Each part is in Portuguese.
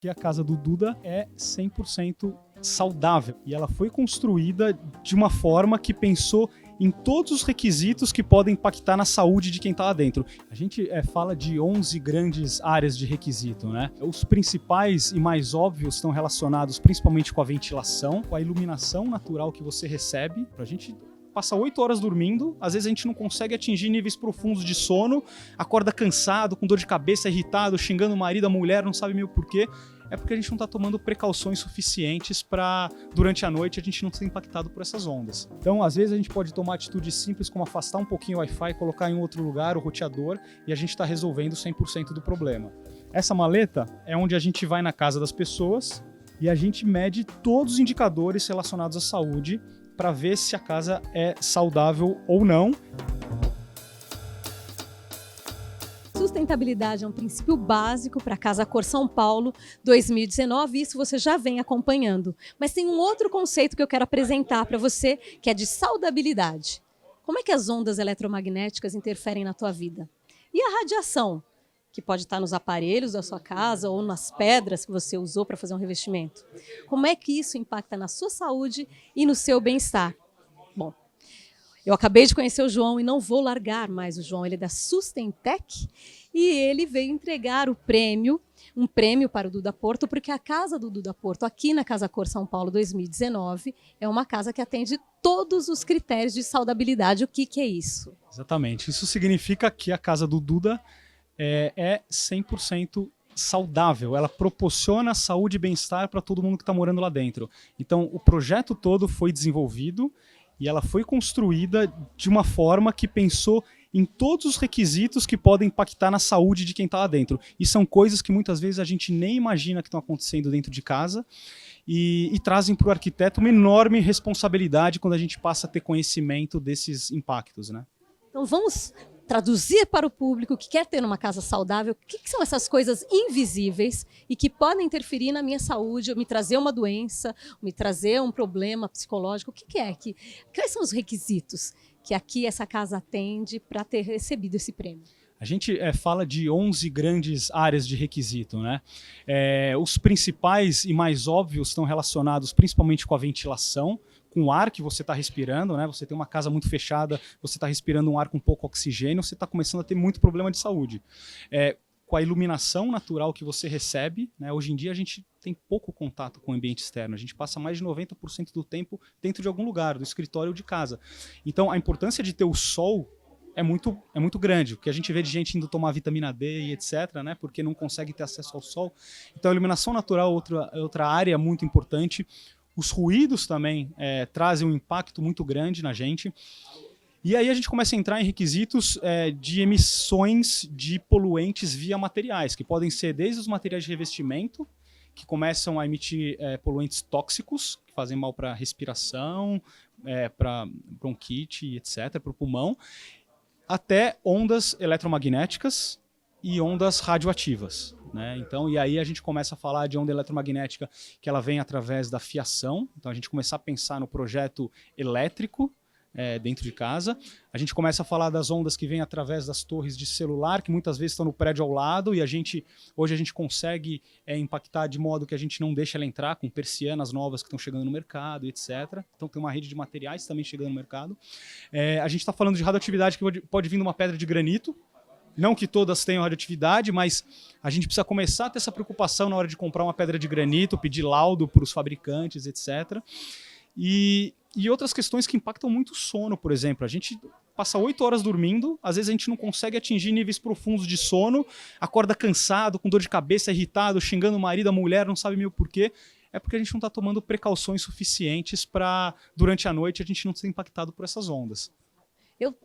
que a casa do Duda é 100% saudável e ela foi construída de uma forma que pensou em todos os requisitos que podem impactar na saúde de quem está lá dentro. A gente fala de 11 grandes áreas de requisito, né? Os principais e mais óbvios estão relacionados principalmente com a ventilação, com a iluminação natural que você recebe. A gente passa 8 horas dormindo, às vezes a gente não consegue atingir níveis profundos de sono, acorda cansado, com dor de cabeça, irritado, xingando o marido, a mulher, não sabe meio porquê. É porque a gente não está tomando precauções suficientes para, durante a noite, a gente não ser impactado por essas ondas. Então, às vezes, a gente pode tomar atitudes simples como afastar um pouquinho o Wi-Fi, colocar em outro lugar o roteador e a gente está resolvendo 100% do problema. Essa maleta é onde a gente vai na casa das pessoas e a gente mede todos os indicadores relacionados à saúde para ver se a casa é saudável ou não. Sustentabilidade é um princípio básico para a Casa Cor São Paulo 2019, e isso você já vem acompanhando. Mas tem um outro conceito que eu quero apresentar para você, que é de saudabilidade. Como é que as ondas eletromagnéticas interferem na tua vida? E a radiação, que pode estar nos aparelhos da sua casa ou nas pedras que você usou para fazer um revestimento? Como é que isso impacta na sua saúde e no seu bem-estar? Bom, eu acabei de conhecer o João e não vou largar mais o João. Ele é da Sustentec e ele veio entregar um prêmio para o Duda Porto, porque a casa do Duda Porto, aqui na Casa Cor São Paulo 2019, é uma casa que atende todos os critérios de saudabilidade. O que é isso? Exatamente. Isso significa que a casa do Duda é 100% saudável. Ela proporciona saúde e bem-estar para todo mundo que está morando lá dentro. Então, o projeto todo foi desenvolvido e ela foi construída de uma forma que pensou em todos os requisitos que podem impactar na saúde de quem está lá dentro. E são coisas que muitas vezes a gente nem imagina que estão acontecendo dentro de casa e trazem para o arquiteto uma enorme responsabilidade quando a gente passa a ter conhecimento desses impactos, né? Então vamos traduzir para o público que quer ter uma casa saudável, o que são essas coisas invisíveis e que podem interferir na minha saúde, me trazer uma doença, me trazer um problema psicológico. O que é? Quais são os requisitos que aqui essa casa atende para ter recebido esse prêmio? A gente fala de 11 grandes áreas de requisito, né? Os principais e mais óbvios estão relacionados principalmente com a ventilação, com o ar que você está respirando, né? Você tem uma casa muito fechada, você está respirando um ar com pouco oxigênio, você está começando a ter muito problema de saúde. Com a iluminação natural que você recebe, né? Hoje em dia a gente tem pouco contato com o ambiente externo, a gente passa mais de 90% do tempo dentro de algum lugar, do escritório ou de casa. Então a importância de ter o sol é muito grande, porque a gente vê de gente indo tomar vitamina D e etc, né? Porque não consegue ter acesso ao sol. Então a iluminação natural é outra área muito importante. Os ruídos também trazem um impacto muito grande na gente. E aí a gente começa a entrar em requisitos de emissões de poluentes via materiais, que podem ser desde os materiais de revestimento, que começam a emitir poluentes tóxicos, que fazem mal para a respiração, para bronquite, etc., para o pulmão, até ondas eletromagnéticas e ondas radioativas, né? Então, e aí a gente começa a falar de onda eletromagnética que ela vem através da fiação. Então a gente começa a pensar no projeto elétrico dentro de casa. A gente começa a falar das ondas que vêm através das torres de celular, que muitas vezes estão no prédio ao lado, e hoje a gente consegue impactar de modo que a gente não deixa ela entrar, com persianas novas que estão chegando no mercado, etc. Então tem uma rede de materiais também chegando no mercado. A gente está falando de radioatividade que pode vir de uma pedra de granito. Não que todas tenham radioatividade, mas a gente precisa começar a ter essa preocupação na hora de comprar uma pedra de granito, pedir laudo para os fabricantes, etc. E outras questões que impactam muito o sono, por exemplo. A gente passa 8 horas dormindo, às vezes a gente não consegue atingir níveis profundos de sono, acorda cansado, com dor de cabeça, irritado, xingando o marido, a mulher, não sabe meio porquê. É porque a gente não está tomando precauções suficientes para, durante a noite, a gente não ser impactado por essas ondas. Eu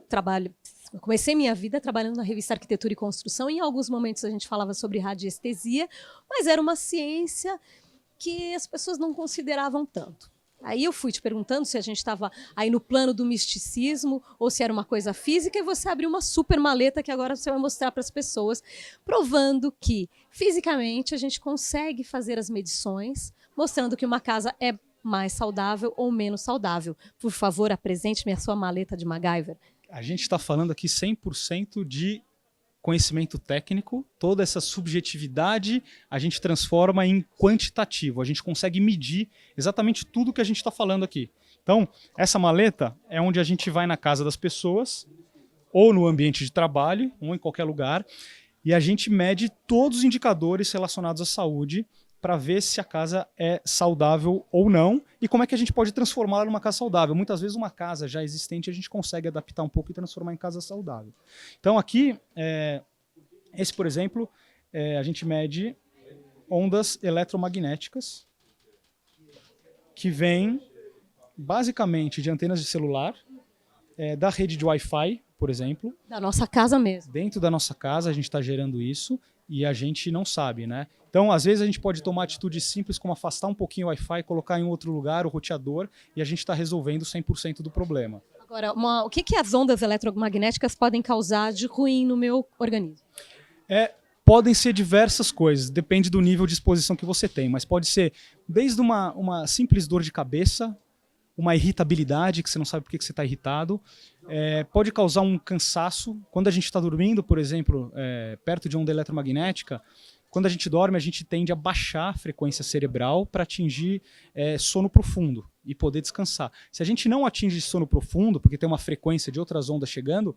comecei minha vida trabalhando na revista Arquitetura e Construção, e em alguns momentos a gente falava sobre radiestesia, mas era uma ciência que as pessoas não consideravam tanto. Aí eu fui te perguntando se a gente estava aí no plano do misticismo ou se era uma coisa física, e você abriu uma super maleta que agora você vai mostrar para as pessoas, provando que fisicamente a gente consegue fazer as medições, mostrando que uma casa é mais saudável ou menos saudável. Por favor, apresente-me a sua maleta de MacGyver. A gente está falando aqui 100% de conhecimento técnico, toda essa subjetividade a gente transforma em quantitativo. A gente consegue medir exatamente tudo que a gente está falando aqui. Então, essa maleta é onde a gente vai na casa das pessoas, ou no ambiente de trabalho, ou em qualquer lugar, e a gente mede todos os indicadores relacionados à saúde para ver se a casa é saudável ou não e como é que a gente pode transformá-la numa casa saudável. Muitas vezes uma casa já existente a gente consegue adaptar um pouco e transformar em casa saudável. Então aqui, esse por exemplo, a gente mede ondas eletromagnéticas que vêm basicamente de antenas de celular, da rede de Wi-Fi, por exemplo. Da nossa casa mesmo. Dentro da nossa casa a gente está gerando isso e a gente não sabe, né? Então, às vezes a gente pode tomar atitudes simples como afastar um pouquinho o Wi-Fi, colocar em outro lugar o roteador e a gente está resolvendo 100% do problema. Agora, o que as ondas eletromagnéticas podem causar de ruim no meu organismo? Podem ser diversas coisas, depende do nível de exposição que você tem, mas pode ser desde uma simples dor de cabeça, uma irritabilidade, que você não sabe por que você está irritado, pode causar um cansaço. Quando a gente está dormindo, por exemplo, perto de onda eletromagnética, quando a gente dorme, a gente tende a baixar a frequência cerebral para atingir sono profundo e poder descansar. Se a gente não atinge sono profundo, porque tem uma frequência de outras ondas chegando,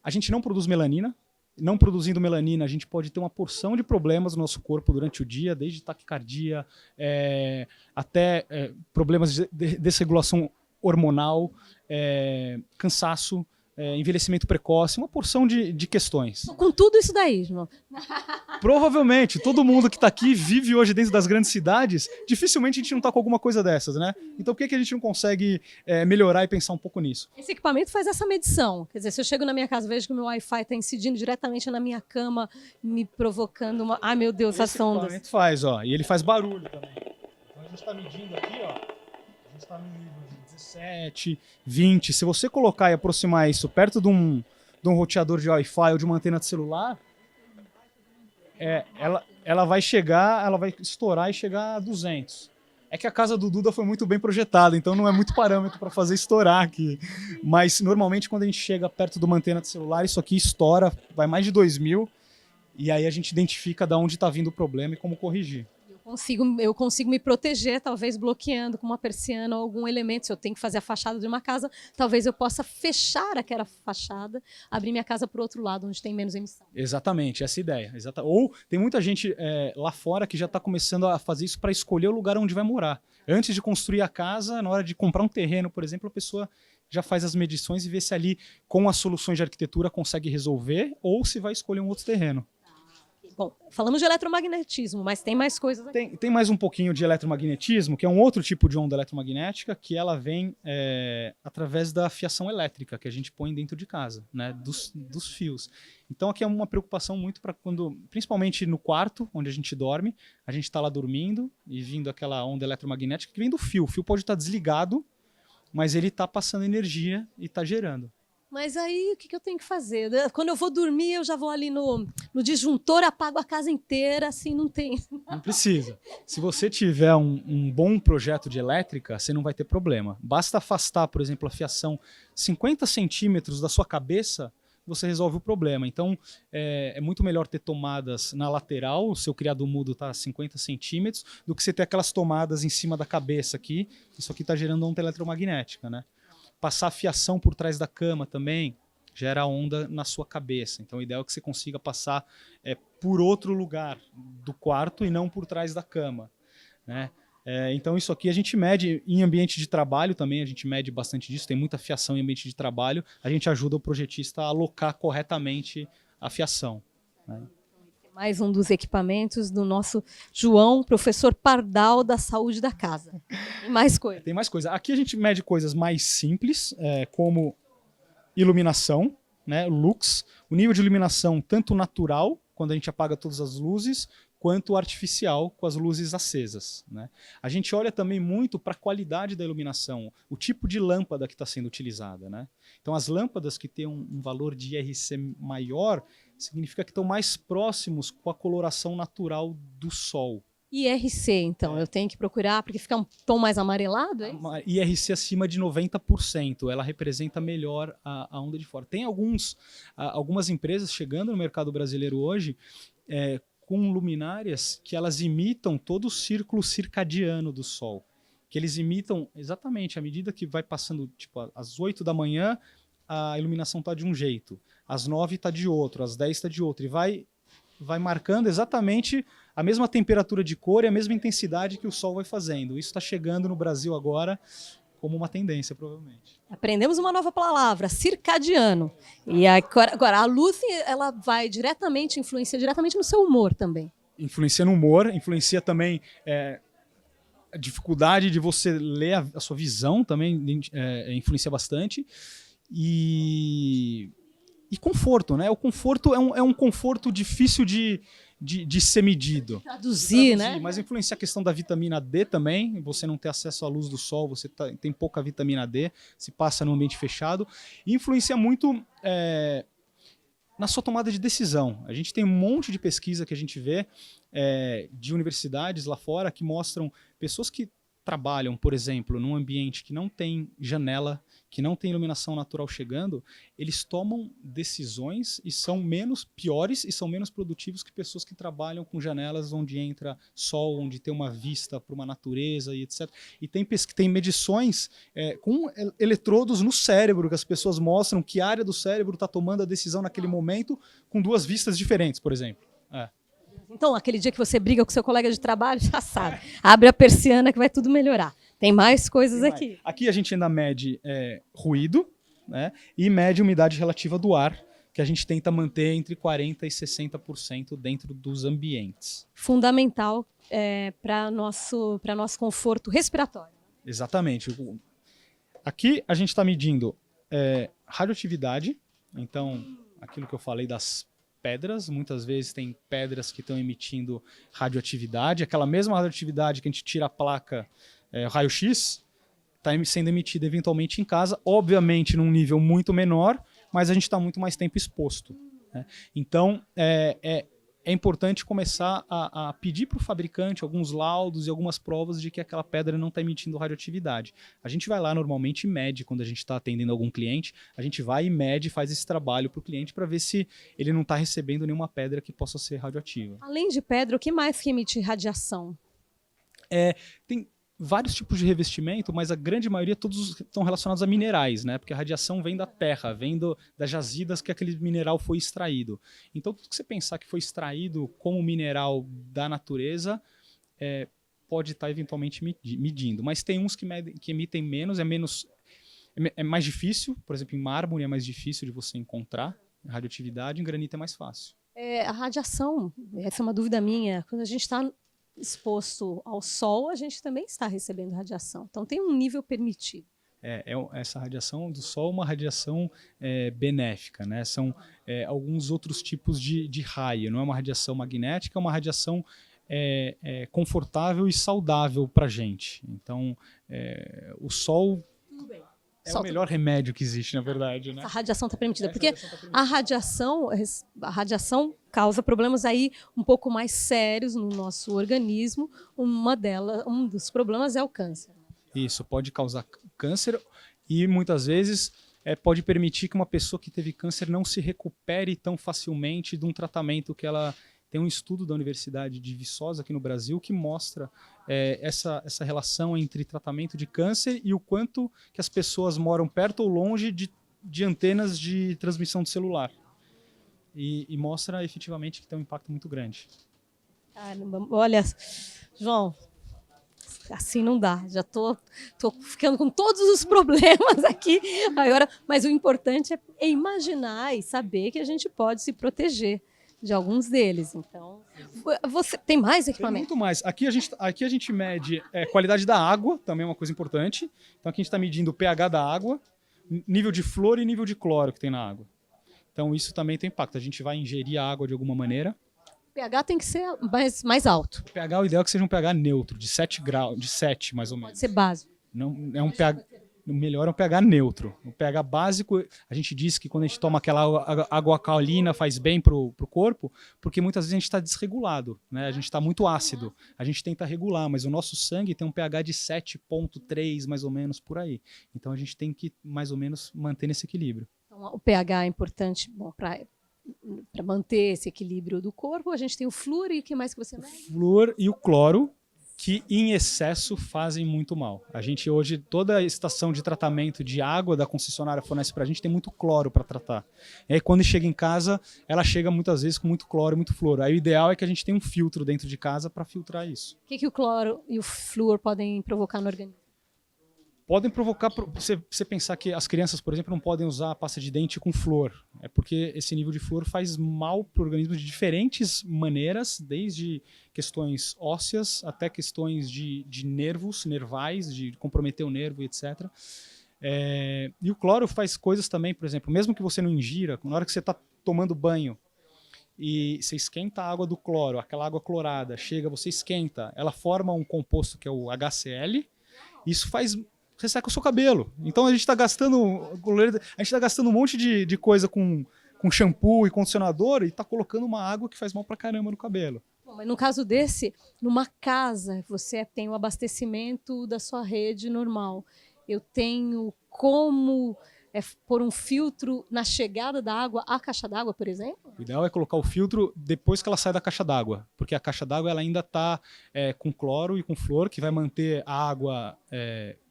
a gente não produz melanina. Não produzindo melanina, a gente pode ter uma porção de problemas no nosso corpo durante o dia, desde taquicardia até problemas de desregulação hormonal, cansaço, envelhecimento precoce, uma porção de questões. Com tudo isso daí, João. Provavelmente, todo mundo que está aqui vive hoje dentro das grandes cidades, dificilmente a gente não está com alguma coisa dessas, né? Então por que a gente não consegue melhorar e pensar um pouco nisso? Esse equipamento faz essa medição. Quer dizer, se eu chego na minha casa e vejo que o meu Wi-Fi está incidindo diretamente na minha cama, me provocando uma... Ai, meu Deus, essas ondas. Esse equipamento faz, ó, e ele faz barulho também. Então a gente está medindo aqui, ó, a gente está no nível de 17, 20. Se você colocar e aproximar isso perto de um roteador de Wi-Fi ou de uma antena de celular, ela vai estourar e chegar a 200. É que a casa do Duda foi muito bem projetada, então não é muito parâmetro para fazer estourar aqui. Mas normalmente quando a gente chega perto de uma antena de celular, isso aqui estoura, vai mais de 2000, e aí a gente identifica de onde está vindo o problema e como corrigir. Eu consigo me proteger, talvez bloqueando com uma persiana ou algum elemento. Se eu tenho que fazer a fachada de uma casa, talvez eu possa fechar aquela fachada, abrir minha casa para o outro lado, onde tem menos emissão. Exatamente, essa é a ideia. Ou tem muita gente lá fora que já está começando a fazer isso para escolher o lugar onde vai morar. Antes de construir a casa, na hora de comprar um terreno, por exemplo, a pessoa já faz as medições e vê se ali, com as soluções de arquitetura, consegue resolver ou se vai escolher um outro terreno. Bom, falamos de eletromagnetismo, mas tem mais coisas aqui. Tem mais um pouquinho de eletromagnetismo, que é um outro tipo de onda eletromagnética, que ela vem através da fiação elétrica que a gente põe dentro de casa, né, dos fios. Então aqui é uma preocupação muito para quando, principalmente no quarto, onde a gente dorme, a gente está lá dormindo e vindo aquela onda eletromagnética que vem do fio. O fio pode estar desligado, mas ele está passando energia e está gerando. Mas aí, o que eu tenho que fazer? Quando eu vou dormir, eu já vou ali no disjuntor, apago a casa inteira, assim, não tem... Não precisa. Se você tiver um bom projeto de elétrica, você não vai ter problema. Basta afastar, por exemplo, a fiação 50 centímetros da sua cabeça, você resolve o problema. Então, é muito melhor ter tomadas na lateral, o seu criado mudo está a 50 centímetros, do que você ter aquelas tomadas em cima da cabeça aqui. Isso aqui está gerando onda eletromagnética, né? Passar a fiação por trás da cama também gera onda na sua cabeça. Então, o ideal é que você consiga passar por outro lugar do quarto e não por trás da cama, né? Então, isso aqui a gente mede em ambiente de trabalho também, a gente mede bastante disso, tem muita fiação em ambiente de trabalho, a gente ajuda o projetista a alocar corretamente a fiação, né? Mais um dos equipamentos do nosso João, professor Pardal da saúde da casa. Tem mais coisa. Tem mais coisa. Aqui a gente mede coisas mais simples, como iluminação, né, lux, o nível de iluminação tanto natural, quando a gente apaga todas as luzes, quanto artificial, com as luzes acesas, né? A gente olha também muito para a qualidade da iluminação, o tipo de lâmpada que está sendo utilizada, né? Então, as lâmpadas que têm um valor de IRC maior, significa que estão mais próximos com a coloração natural do sol. IRC, então, eu tenho que procurar porque fica um tom mais amarelado, é isso? Uma IRC acima de 90%, ela representa melhor a onda de fora. Tem algumas empresas chegando no mercado brasileiro hoje com luminárias que elas imitam todo o círculo circadiano do Sol. Que eles imitam exatamente, à medida que vai passando, tipo, às 8 da manhã, a iluminação está de um jeito, às 9 está de outro, às 10 está de outro, e vai marcando exatamente a mesma temperatura de cor e a mesma intensidade que o Sol vai fazendo. Isso está chegando no Brasil agora como uma tendência, provavelmente. Aprendemos uma nova palavra, circadiano. E agora, a luz, ela vai influencia diretamente no seu humor também. Influencia no humor, influencia também a dificuldade de você ler a sua visão também, influencia bastante. E conforto, né? O conforto é um conforto difícil de ser medido. Traduzir, né? Mas influencia a questão da vitamina D também. Você não ter acesso à luz do sol, você tem pouca vitamina D, se passa no ambiente fechado. E influencia muito na sua tomada de decisão. A gente tem um monte de pesquisa que a gente vê de universidades lá fora que mostram pessoas que trabalham, por exemplo, num ambiente que não tem janela, que não tem iluminação natural chegando, eles tomam decisões e são piores e são menos produtivos que pessoas que trabalham com janelas onde entra sol, onde tem uma vista para uma natureza e etc. E tem medições com eletrodos no cérebro, que as pessoas mostram que área do cérebro está tomando a decisão naquele momento com duas vistas diferentes, por exemplo. Então, aquele dia que você briga com seu colega de trabalho, já sabe. Abre a persiana que vai tudo melhorar. Tem mais coisas aqui. Aqui a gente ainda mede ruído, né, e mede umidade relativa do ar, que a gente tenta manter entre 40% e 60% dentro dos ambientes. Fundamental para nosso conforto respiratório. Exatamente. Aqui a gente está medindo radioatividade, então aquilo que eu falei das pedras, muitas vezes tem pedras que estão emitindo radioatividade, aquela mesma radioatividade que a gente tira a placa raio-x, está sendo emitida eventualmente em casa, obviamente num nível muito menor, mas a gente está muito mais tempo exposto, né? Então é importante começar a pedir para o fabricante alguns laudos e algumas provas de que aquela pedra não está emitindo radioatividade. A gente vai lá normalmente e mede quando a gente está atendendo algum cliente, a gente vai e mede e faz esse trabalho para o cliente para ver se ele não está recebendo nenhuma pedra que possa ser radioativa. Além de pedra, o que mais que emite radiação? Tem vários tipos de revestimento, mas a grande maioria todos estão relacionados a minerais, né? Porque a radiação vem da terra, vem das jazidas que aquele mineral foi extraído. Então, tudo que você pensar que foi extraído como mineral da natureza pode estar eventualmente medindo. Mas tem uns que emitem menos, é mais difícil. Por exemplo, em mármore é mais difícil de você encontrar radioatividade, em granito é mais fácil. A radiação, essa é uma dúvida minha, quando a gente está exposto ao sol, a gente também está recebendo radiação. Então tem um nível permitido. Essa radiação do Sol é uma radiação benéfica, né? São alguns outros tipos de raio. Não é uma radiação magnética, é uma radiação confortável e saudável para a gente. Então, o Sol o melhor remédio que existe, na verdade, né? A radiação está permitida, porque a radiação causa problemas aí um pouco mais sérios no nosso organismo. Um dos problemas é o câncer. Isso, pode causar câncer e muitas vezes pode permitir que uma pessoa que teve câncer não se recupere tão facilmente de um tratamento que ela... Tem um estudo da Universidade de Viçosa aqui no Brasil que mostra essa relação entre tratamento de câncer e o quanto que as pessoas moram perto ou longe de antenas de transmissão de celular. E mostra efetivamente que tem um impacto muito grande. Caramba, olha, João, assim não dá. Já tô ficando com todos os problemas aqui agora, mas o importante é imaginar e saber que a gente pode se proteger de alguns deles. Então, você tem mais equipamento? Tem muito mais. Aqui a gente mede qualidade da água, também é uma coisa importante. Então aqui a gente está medindo o pH da água, nível de flúor e nível de cloro que tem na água. Então isso também tem impacto. A gente vai ingerir a água de alguma maneira. O pH tem que ser mais alto. O pH, o ideal é que seja um pH neutro, de 7 graus, de 7 mais ou menos. Pode ser básico. Não, é um pH... O melhor é um pH neutro. O pH básico, a gente diz que quando a gente toma aquela água alcalina faz bem para o corpo, porque muitas vezes a gente está desregulado, né? A gente está muito ácido. A gente tenta regular, mas o nosso sangue tem um pH de 7,3 mais ou menos por aí. Então a gente tem que mais ou menos manter nesse equilíbrio. Então, o pH é importante para manter esse equilíbrio do corpo. A gente tem o flúor e o que mais que você mede? O flúor e o cloro, que em excesso fazem muito mal. A gente hoje, toda a estação de tratamento de água da concessionária fornece para a gente tem muito cloro para tratar. E aí quando chega em casa, ela chega muitas vezes com muito cloro e muito flúor. Aí o ideal é que a gente tenha um filtro dentro de casa para filtrar isso. O que o cloro e o flúor podem provocar no organismo? Podem provocar, você pensar que as crianças, por exemplo, não podem usar a pasta de dente com flúor. É porque esse nível de flúor faz mal para o organismo de diferentes maneiras, desde questões ósseas até questões de nervos, nervais, de comprometer o nervo, etc. E o cloro faz coisas também, por exemplo, mesmo que você não ingira, na hora que você está tomando banho e você esquenta a água do cloro, aquela água clorada, chega, você esquenta, ela forma um composto que é o HCl, isso faz... resseca o seu cabelo. Então a gente está gastando um monte de coisa com shampoo e condicionador e está colocando uma água que faz mal pra caramba no cabelo. Bom, mas no caso desse, numa casa, você tem o abastecimento da sua rede normal. Eu tenho como pôr um filtro na chegada da água à caixa d'água, por exemplo? O ideal é colocar o filtro depois que ela sai da caixa d'água, porque a caixa d'água ela ainda está com cloro e com flúor, que vai manter a água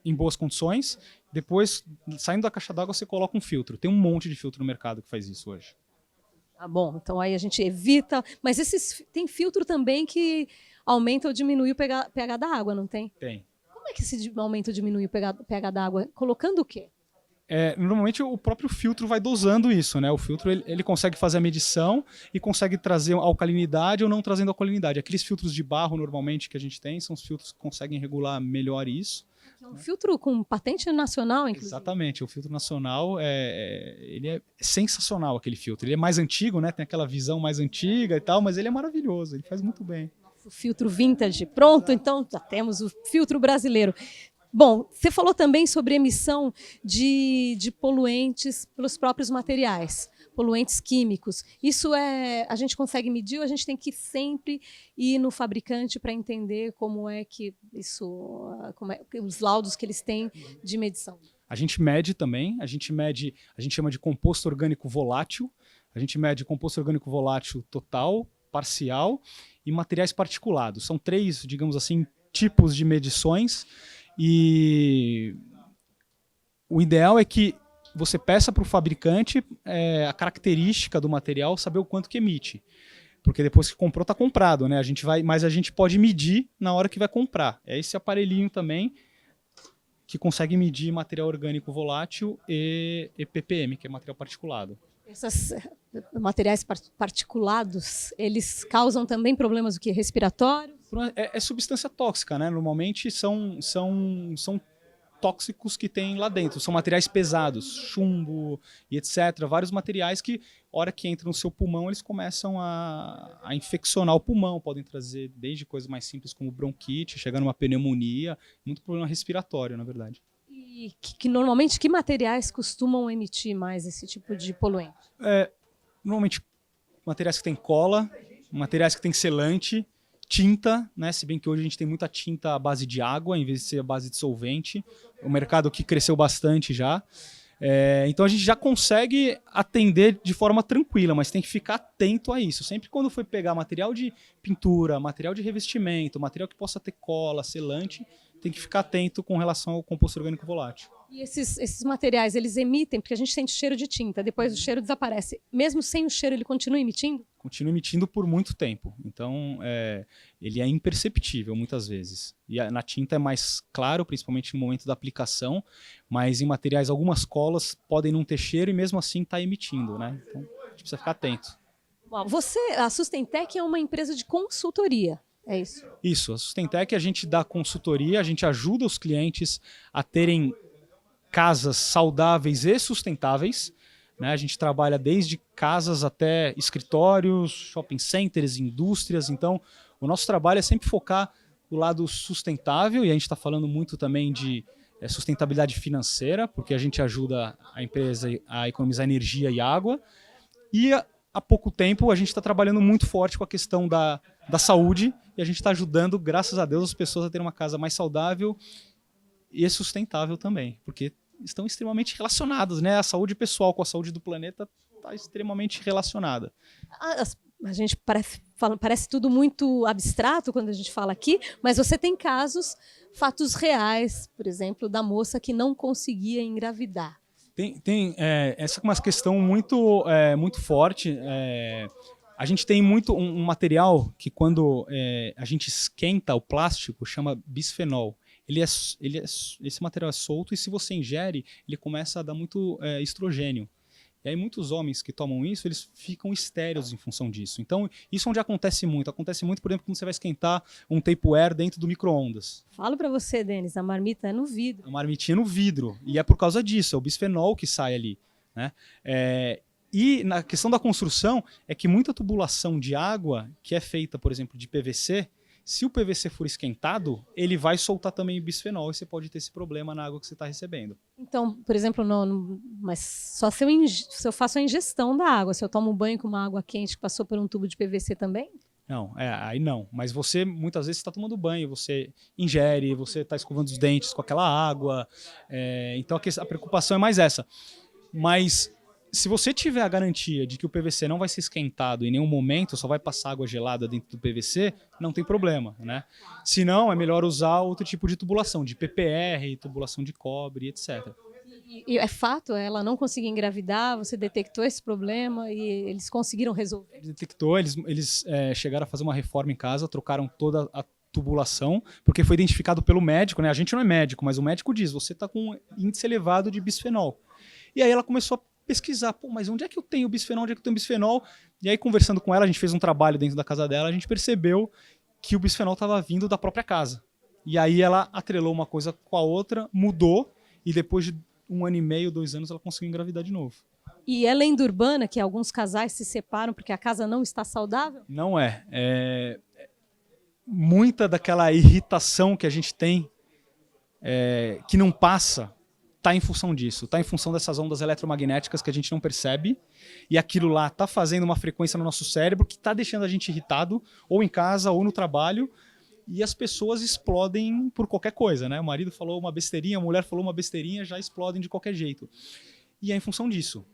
em boas condições. Depois, saindo da caixa d'água, você coloca um filtro. Tem um monte de filtro no mercado que faz isso hoje. Ah, bom, então aí a gente evita. Mas tem filtro também que aumenta ou diminui o pH da água, não tem? Tem. Como é que se aumenta ou diminui o pH da água? Colocando o quê? Normalmente o próprio filtro vai dosando isso, né? O filtro ele consegue fazer a medição e consegue trazer alcalinidade ou não trazendo alcalinidade. Aqueles filtros de barro normalmente que a gente tem são os filtros que conseguem regular melhor isso. É um filtro com patente nacional, inclusive. Exatamente, o filtro nacional ele é sensacional, aquele filtro. Ele é mais antigo, né? Tem aquela visão mais antiga e tal, mas ele é maravilhoso, ele faz muito bem. O filtro vintage, pronto, então já temos o filtro brasileiro. Bom, você falou também sobre emissão de poluentes pelos próprios materiais, poluentes químicos. Isso a gente consegue medir ou a gente tem que sempre ir no fabricante para entender como é que os laudos que eles têm de medição? A gente mede também, a gente chama de composto orgânico volátil, a gente mede composto orgânico volátil total, parcial e materiais particulados. São 3, digamos assim, tipos de medições. E o ideal é que você peça para o fabricante a característica do material, saber o quanto que emite. Porque depois que comprou, está comprado, né? Mas a gente pode medir na hora que vai comprar. É esse aparelhinho também que consegue medir material orgânico volátil e ppm, que é material particulado. Esses materiais particulados, eles causam também problemas respiratórios? É substância tóxica, né? Normalmente são tóxicos que tem lá dentro. São materiais pesados, chumbo e etc. Vários materiais que, hora que entram no seu pulmão, eles começam a infeccionar o pulmão. Podem trazer desde coisas mais simples como bronquite, chegar numa pneumonia, muito problema respiratório, na verdade. E normalmente, que materiais costumam emitir mais esse tipo de poluente? Normalmente, materiais que têm cola, materiais que têm selante, tinta, né? Se bem que hoje a gente tem muita tinta à base de água, em vez de ser à base de solvente. O mercado que cresceu bastante já. Então a gente já consegue atender de forma tranquila, mas tem que ficar atento a isso. Sempre quando for pegar material de pintura, material de revestimento, material que possa ter cola, selante, tem que ficar atento com relação ao composto orgânico volátil. E esses materiais, eles emitem, porque a gente sente cheiro de tinta, depois o cheiro desaparece. Mesmo sem o cheiro, ele continua emitindo? Continua emitindo por muito tempo. Então, ele é imperceptível muitas vezes. E na tinta é mais claro, principalmente no momento da aplicação, mas em materiais, algumas colas podem não ter cheiro e mesmo assim está emitindo, né? Então, a gente precisa ficar atento. Bom, a Sustentec é uma empresa de consultoria, é isso? Isso, a Sustentec a gente dá consultoria, a gente ajuda os clientes a terem casas saudáveis e sustentáveis, né? A gente trabalha desde casas até escritórios, shopping centers, indústrias. Então, o nosso trabalho é sempre focar o lado sustentável, e a gente está falando muito também de sustentabilidade financeira, porque a gente ajuda a empresa a economizar energia e água. E há pouco tempo a gente está trabalhando muito forte com a questão da saúde, e a gente está ajudando, graças a Deus, as pessoas a terem uma casa mais saudável e sustentável também, porque estão extremamente relacionadas, né? A saúde pessoal com a saúde do planeta está extremamente relacionada. A gente parece tudo muito abstrato quando a gente fala aqui, mas você tem casos, fatos reais, por exemplo, da moça que não conseguia engravidar. Essa é uma questão muito forte. A gente tem muito um material que quando a gente esquenta o plástico chama bisfenol. Esse material é solto e se você ingere, ele começa a dar muito estrogênio. E aí muitos homens que tomam isso, eles ficam estéreis em função disso. Então, isso é onde acontece muito. Acontece muito, por exemplo, quando você vai esquentar um Tupperware dentro do micro-ondas. Falo para você, Denis, a marmita é no vidro. A marmitinha é no vidro. E é por causa disso, é o bisfenol que sai ali, né? E na questão da construção, é que muita tubulação de água, que é feita, por exemplo, de PVC, se o PVC for esquentado, ele vai soltar também o bisfenol e você pode ter esse problema na água que você está recebendo. Então, por exemplo, mas só se eu faço a ingestão da água, se eu tomo um banho com uma água quente que passou por um tubo de PVC também? Não, aí não. Mas você, muitas vezes, está tomando banho, você ingere, você está escovando os dentes com aquela água. Então a preocupação é mais essa. Mas se você tiver a garantia de que o PVC não vai ser esquentado em nenhum momento, só vai passar água gelada dentro do PVC, não tem problema, né? Se não, é melhor usar outro tipo de tubulação, de PPR, tubulação de cobre, etc. E é fato, ela não conseguia engravidar, você detectou esse problema e eles conseguiram resolver? Detectou, eles chegaram a fazer uma reforma em casa, trocaram toda a tubulação, porque foi identificado pelo médico, né? A gente não é médico, mas o médico diz, você está com um índice elevado de bisfenol. E aí ela começou a pesquisar, mas onde é que eu tenho bisfenol, onde é que eu tenho bisfenol? E aí, conversando com ela, a gente fez um trabalho dentro da casa dela, a gente percebeu que o bisfenol estava vindo da própria casa. E aí ela atrelou uma coisa com a outra, mudou, e depois de 1 ano e meio, 2 anos, ela conseguiu engravidar de novo. E é lenda urbana que alguns casais se separam porque a casa não está saudável? Não é. Muita daquela irritação que a gente tem, que não passa, está em função disso, está em função dessas ondas eletromagnéticas que a gente não percebe, e aquilo lá está fazendo uma frequência no nosso cérebro que está deixando a gente irritado, ou em casa, ou no trabalho, e as pessoas explodem por qualquer coisa, né? O marido falou uma besteirinha, a mulher falou uma besteirinha, já explodem de qualquer jeito. E é em função disso.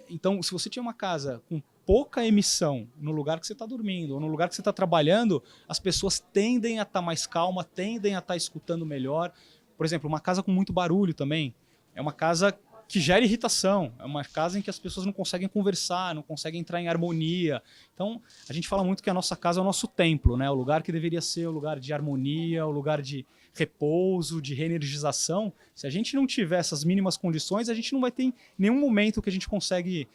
Então, se você tinha uma casa com pouca emissão no lugar que você está dormindo, ou no lugar que você está trabalhando, as pessoas tendem a estar mais calmas, tendem a estar escutando melhor. Por exemplo, uma casa com muito barulho também é uma casa que gera irritação, é uma casa em que as pessoas não conseguem conversar, não conseguem entrar em harmonia. Então, a gente fala muito que a nossa casa é o nosso templo, né? O lugar que deveria ser o lugar de harmonia, o lugar de repouso, de reenergização. Se a gente não tiver essas mínimas condições, a gente não vai ter em nenhum momento que a gente consegue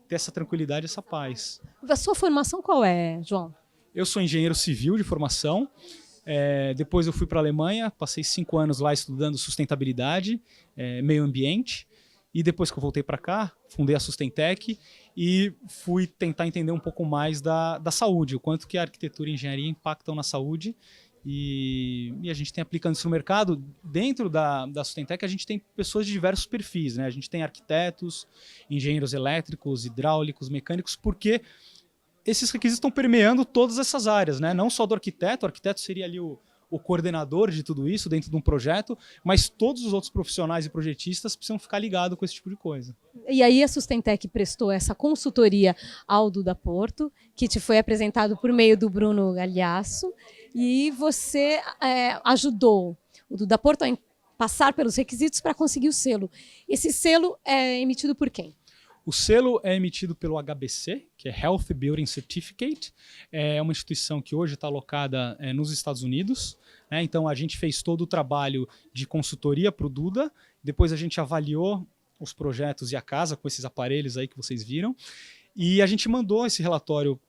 ter essa tranquilidade, essa paz. A sua formação qual é, João? Eu sou engenheiro civil de formação. Depois eu fui para a Alemanha, passei 5 anos lá estudando sustentabilidade, meio ambiente, e depois que eu voltei para cá, fundei a Sustentec e fui tentar entender um pouco mais da saúde, o quanto que a arquitetura e a engenharia impactam na saúde, e a gente tem aplicando isso no mercado. Dentro da Sustentec a gente tem pessoas de diversos perfis, né? A gente tem arquitetos, engenheiros elétricos, hidráulicos, mecânicos, porque esses requisitos estão permeando todas essas áreas, né? Não só do arquiteto, o arquiteto seria ali o coordenador de tudo isso dentro de um projeto, mas todos os outros profissionais e projetistas precisam ficar ligados com esse tipo de coisa. E aí a Sustentec prestou essa consultoria ao Duda Porto, que te foi apresentado por meio do Bruno Galhaço, e você ajudou o Duda Porto a passar pelos requisitos para conseguir o selo. Esse selo é emitido por quem? O selo é emitido pelo HBC, que é Health Building Certificate. É uma instituição que hoje está alocada nos Estados Unidos. Né? Então, a gente fez todo o trabalho de consultoria para o Duda. Depois, a gente avaliou os projetos e a casa com esses aparelhos aí que vocês viram. E a gente mandou esse relatório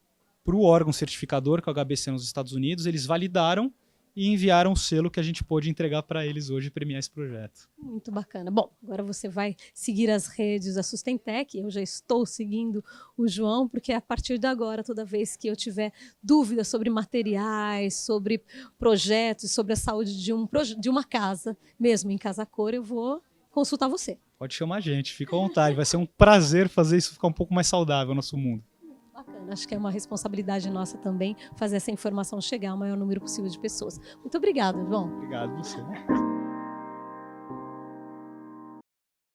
para o órgão certificador, que é o HBC nos Estados Unidos. Eles validaram e enviaram o selo que a gente pôde entregar para eles hoje e premiar esse projeto. Muito bacana. Bom, agora você vai seguir as redes da Sustentec. Eu já estou seguindo o João, porque a partir de agora, toda vez que eu tiver dúvidas sobre materiais, sobre projetos, sobre a saúde de uma casa, mesmo em Casa Cor, eu vou consultar você. Pode chamar a gente, fica à vontade. Vai ser um prazer fazer isso ficar um pouco mais saudável no nosso mundo. Bacana, acho que é uma responsabilidade nossa também fazer essa informação chegar ao maior número possível de pessoas. Muito obrigada, João. Obrigado, você.